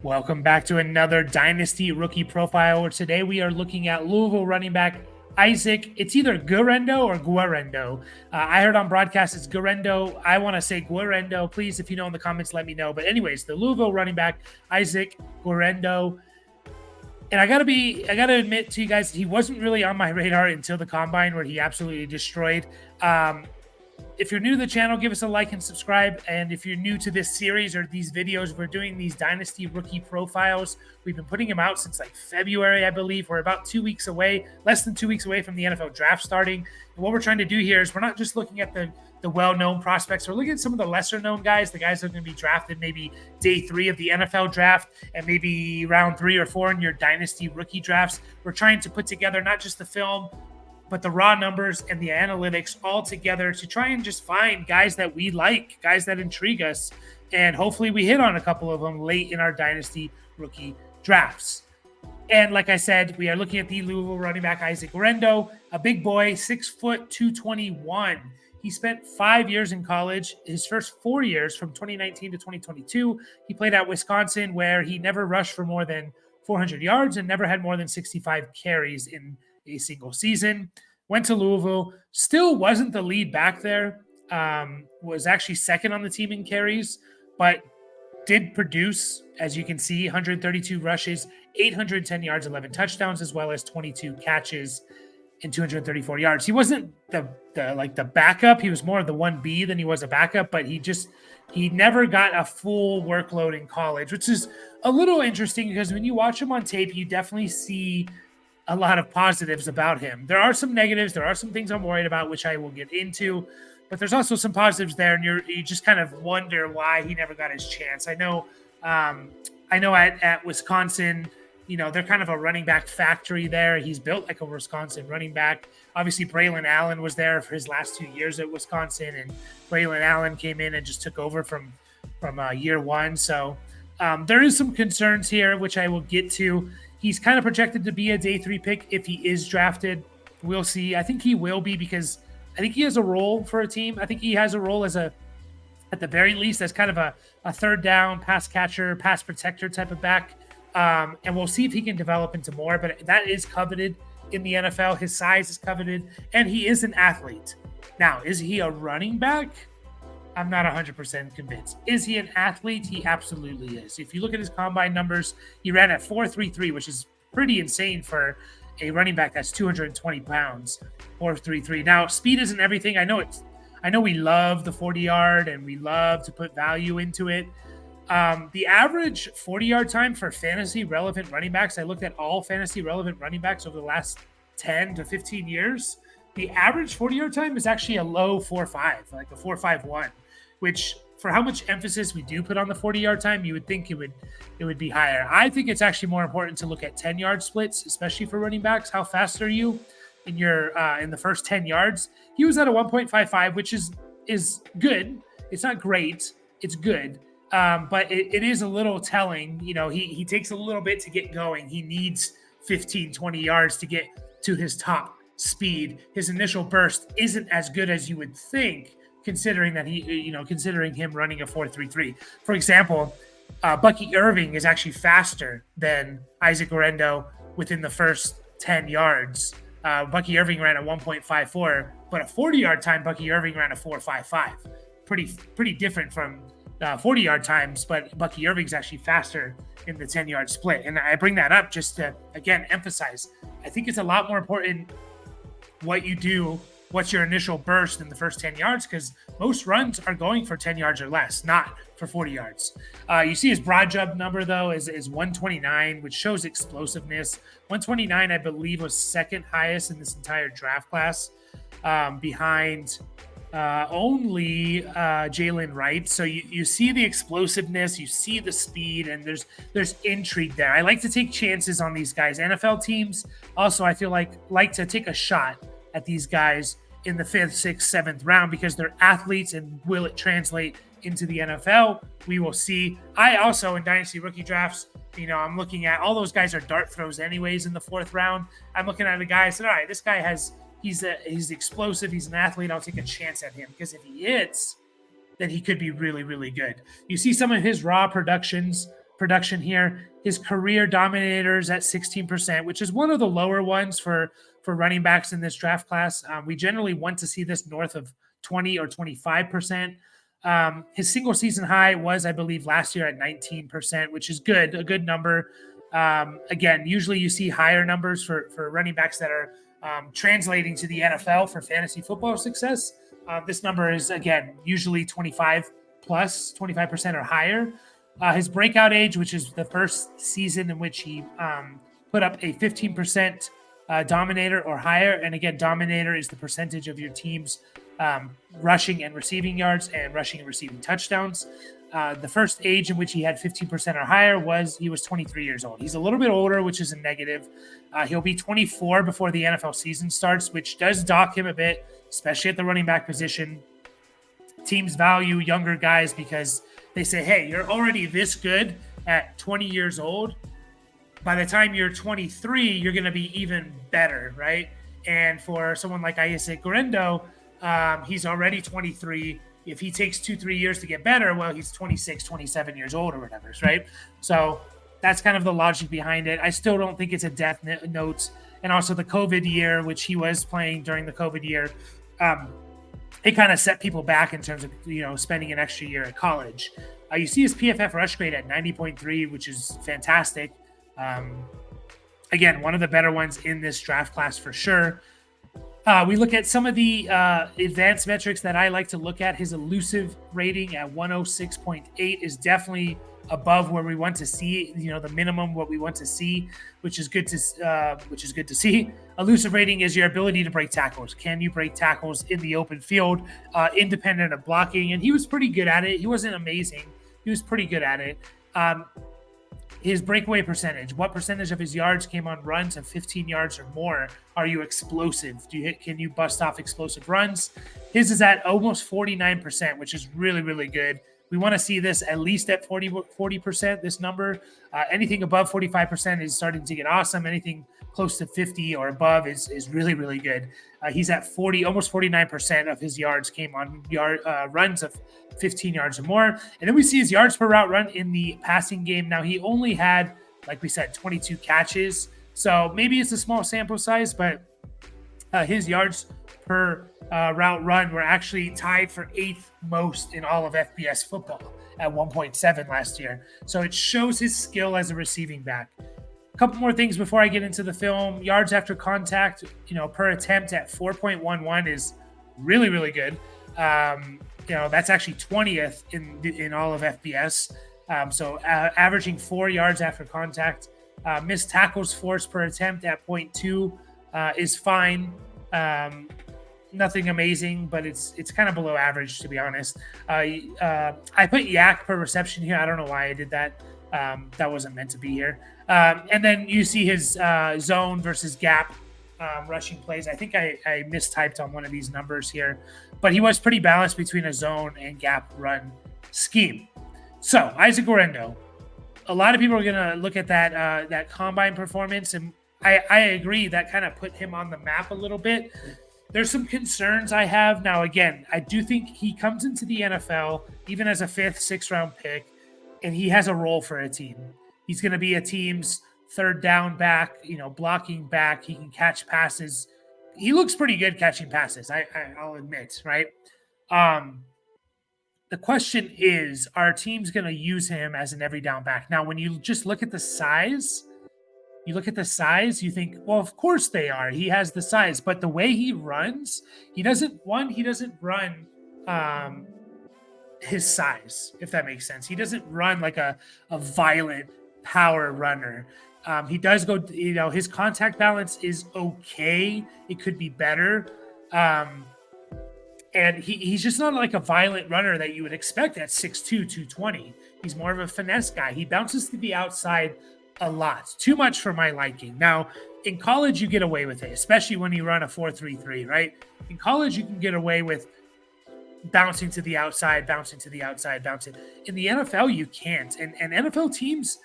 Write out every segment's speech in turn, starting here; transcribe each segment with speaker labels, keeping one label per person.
Speaker 1: Welcome back to another Dynasty rookie profile, where today we are looking at Louisville running back Isaac. It's either Guerendo or Guerendo. I heard on broadcast it's Guerendo. I want to say Guerendo. Please, if you know in the comments, let me know. But anyways, the Louisville running back Isaac Guerendo. And I gotta admit to you guys, he wasn't really on my radar until the combine, where he absolutely destroyed. If you're new to the channel, give us a like and subscribe. And if you're new to this series or these videos, we're doing these Dynasty rookie profiles. We've been putting them out since like February, I believe. We're about 2 weeks away, less than 2 weeks away from the NFL draft starting. And what we're trying to do here is we're not just looking at the well-known prospects. We're looking at some of the lesser-known guys, the guys that are going to be drafted maybe day 3 of the NFL draft and maybe round 3 or 4 in your Dynasty rookie drafts. We're trying to put together not just the film, but the raw numbers and the analytics all together to try and just find guys that we like, guys that intrigue us. And hopefully we hit on a couple of them late in our Dynasty rookie drafts. And like I said, we are looking at the Louisville running back Isaac Guerendo, a big boy, 6 foot 221. He spent 5 years in college. His first 4 years, from 2019 to 2022, he played at Wisconsin, where he never rushed for more than 400 yards and never had more than 65 carries in a single season. Went to Louisville, still wasn't the lead back there, was actually second on the team in carries, but did produce, as you can see, 132 rushes, 810 yards, 11 touchdowns, as well as 22 catches and 234 yards. He wasn't the backup. He was more of the 1B than he was a backup, but he never got a full workload in college, which is a little interesting because when you watch him on tape, you definitely see a lot of positives about him. There are some negatives. There are some things I'm worried about, which I will get into, but there's also some positives there. And you just kind of wonder why he never got his chance. I know at Wisconsin, they're kind of a running back factory there. He's built like a Wisconsin running back. Obviously, Braylon Allen was there for his last 2 years at Wisconsin, and Braylon Allen came in and just took over from year one. So there is some concerns here, which I will get to. He's kind of projected to be a day 3 pick if he is drafted. We'll see. I think he will be, because I think he has a role for a team. I think he has a role at the very least, as kind of a third down, pass catcher, pass protector type of back. And we'll see if he can develop into more, but that is coveted in the NFL. His size is coveted, and he is an athlete. Now, is he a running back? I'm not 100% convinced. Is he an athlete? He absolutely is. If you look at his combine numbers, he ran at 4.33, which is pretty insane for a running back that's 220 pounds. 4.33. Now, speed isn't everything. I know we love the 40-yard and we love to put value into it. The average 40-yard time for fantasy relevant running backs, I looked at all fantasy relevant running backs over the last 10 to 15 years. The average 40-yard time is actually a low 4.5, like a 4.51, which for how much emphasis we do put on the 40-yard time, you would think it would be higher. I think it's actually more important to look at 10-yard splits, especially for running backs. How fast are you in the first 10 yards? He was at a 1.55, which is good. It's not great. It's good. But it is a little telling. He takes a little bit to get going. He needs 15, 20 yards to get to his top speed. His initial burst isn't as good as you would think, considering him running a 4.33. For example, Bucky Irving is actually faster than Isaac Guerendo within the first 10 yards. Bucky Irving ran a 1.54, but a 40-yard time, Bucky Irving ran a 4.55. Pretty different from 40-yard times, but Bucky Irving's actually faster in the 10-yard split. And I bring that up just to, again, emphasize, I think it's a lot more important what you do, what's your initial burst in the first 10 yards, because most runs are going for 10 yards or less, not for 40 yards. You see his broad jump number, though, is 129, which shows explosiveness. 129, I believe, was second highest in this entire draft class, behind only Jalen Wright. So you see the explosiveness, you see the speed, and there's intrigue there. I like to take chances on these guys. NFL teams also, I feel like to take a shot at these guys in the 5th, 6th, 7th round, because they're athletes, and will it translate into the NFL? We will see. I also, in Dynasty rookie drafts, I'm looking at all those guys are dart throws anyways in the 4th round. I'm looking at a guy and said, all right, this guy he's explosive. He's an athlete. I'll take a chance at him, because if he hits, then he could be really, really good. You see some of his raw productions production here. His career dominators at 16%, which is one of the lower ones for running backs in this draft class. We generally want to see this north of 20 or 25%. His single season high was, I believe, last year at 19%, which is good, a good number. Again, usually you see higher numbers for running backs that are translating to the NFL for fantasy football success. This number is, again, usually 25 plus, 25% or higher. His breakout age, which is the first season in which he put up a 15% dominator or higher. And again, dominator is the percentage of your team's rushing and receiving yards and rushing and receiving touchdowns. The first age in which he had 15% or higher was he was 23 years old. He's a little bit older, which is a negative. He'll be 24 before the NFL season starts, which does dock him a bit, especially at the running back position. Teams value younger guys because they say, hey, you're already this good at 20 years old. By the time you're 23, you're going to be even better, right? And for someone like Isaac Guerendo, he's already 23. If he takes 2-3 years to get better, well, he's 26, 27 years old or whatever, right? So that's kind of the logic behind it. I still don't think it's a death note. And also the COVID year, which he was playing during the COVID year, it kind of set people back in terms of, spending an extra year at college. You see his PFF rush grade at 90.3, which is fantastic. Again, one of the better ones in this draft class for sure. We look at some of the advanced metrics that I like to look at. His elusive rating at 106.8 is definitely above where we want to see, the minimum what we want to see, which is good to see. Elusive rating is your ability to break tackles. Can you break tackles in the open field, independent of blocking? And he was pretty good at it. He wasn't amazing. He was pretty good at it. His breakaway percentage, what percentage of his yards came on runs of 15 yards or more? Are you explosive? Can you bust off explosive runs? His is at almost 49%, which is really, really good. We want to see this at least at 40%, this number. Anything above 45% is starting to get awesome. Anything close to 50 or above is really, really good. He's at 40, almost 49% of his yards came on runs of 15 yards or more. And then we see his yards per route run in the passing game. Now, he only had, like we said, 22 catches. So maybe it's a small sample size, but his yards per route run were actually tied for 8th most in all of FBS football at 1.7 last year. So it shows his skill as a receiving back. A couple more things before I get into the film. Yards after contact, per attempt at 4.11 is really, really good. That's actually 20th in all of FBS. So averaging 4 yards after contact. Missed tackles forced per attempt at 0.2 is fine. Nothing amazing, but it's kind of below average, to be honest. I put yak per reception here. I don't know why I did that. That wasn't meant to be here. And then you see his zone versus gap rushing plays. I think I mistyped on one of these numbers here, but he was pretty balanced between a zone and gap run scheme. So Isaac Guerendo, a lot of people are going to look at that combine performance, and I agree that kind of put him on the map a little bit. There's some concerns I have. Now, again, I do think he comes into the NFL, even as a 5th, 6th round pick, and he has a role for a team. He's going to be a team's third down back, blocking back. He can catch passes. He looks pretty good catching passes, I'll admit, right? The question is, are teams going to use him as an every down back? Now, when you just look at the size, you think, well, of course they are. He has the size, but the way he runs, he doesn't run his size, if that makes sense. He doesn't run like a violent power runner. He does go, his contact balance is okay. It could be better. And he's just not like a violent runner that you would expect at 6'2", 220. He's more of a finesse guy. He bounces to the outside a lot. Too much for my liking. Now, in college, you get away with it, especially when you run a 4-3-3, right? In college, you can get away with bouncing to the outside, bouncing. In the NFL, you can't. And NFL teams,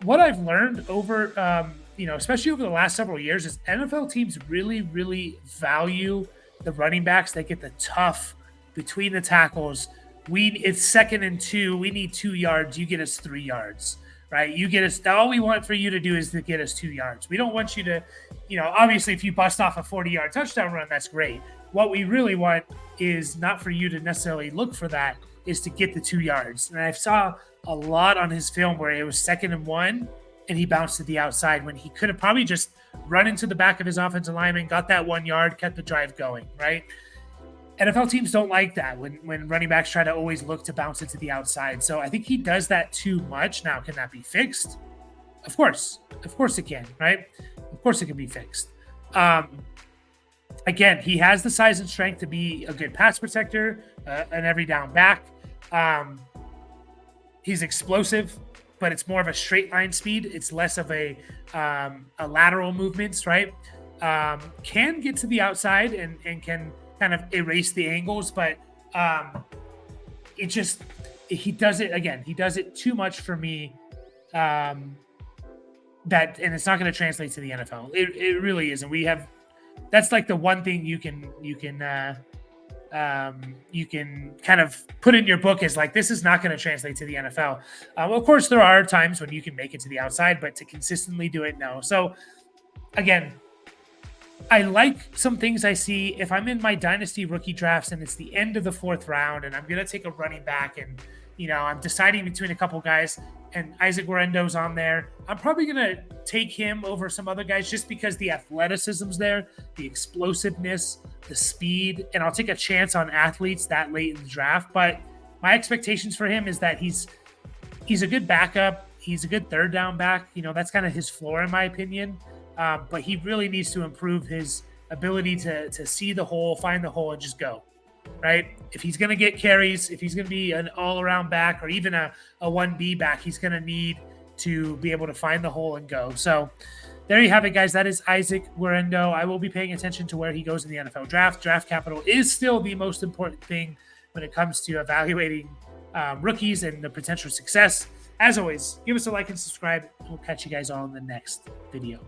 Speaker 1: what I've learned over, especially over the last several years, is NFL teams really, really value the running backs that get the tough between the tackles. It's 2nd and 2. We need 2 yards. You get us 3 yards. right? You get us, all we want for you to do is to get us 2 yards. We don't want you to, obviously if you bust off a 40-yard touchdown run, that's great. What we really want is not for you to necessarily look for that, is to get the 2 yards. And I saw a lot on his film where it was 2nd and 1 and he bounced to the outside when he could have probably just run into the back of his offensive lineman, got that 1 yard, kept the drive going, right? NFL teams don't like that when running backs try to always look to bounce it to the outside. So I think he does that too much. Now, can that be fixed? Of course it can, right? Of course it can be fixed. Again, he has the size and strength to be a good pass protector, an every down back. He's explosive, but it's more of a straight line speed. It's less of a lateral movements, right? Can get to the outside and can kind of erase the angles, but he does it too much for me. And it's not going to translate to the NFL. It really isn't. That's like the one thing you can kind of put in your book is like, this is not going to translate to the NFL. Of course, there are times when you can make it to the outside, but to consistently do it, no. So again, I like some things I see. If I'm in my Dynasty rookie drafts and it's the end of the 4th round and I'm going to take a running back and, I'm deciding between a couple guys and Isaac Guerendo's on there, I'm probably going to take him over some other guys just because the athleticism's there, the explosiveness, the speed, and I'll take a chance on athletes that late in the draft. But my expectations for him is that he's a good backup. He's a good 3rd down back. That's kind of his floor in my opinion. But he really needs to improve his ability to see the hole, find the hole, and just go, right? If he's going to get carries, if he's going to be an all-around back or even a 1B back, he's going to need to be able to find the hole and go. So there you have it, guys. That is Isaac Guerendo. I will be paying attention to where he goes in the NFL draft. Draft capital is still the most important thing when it comes to evaluating rookies and the potential success. As always, give us a like and subscribe. We'll catch you guys all in the next video.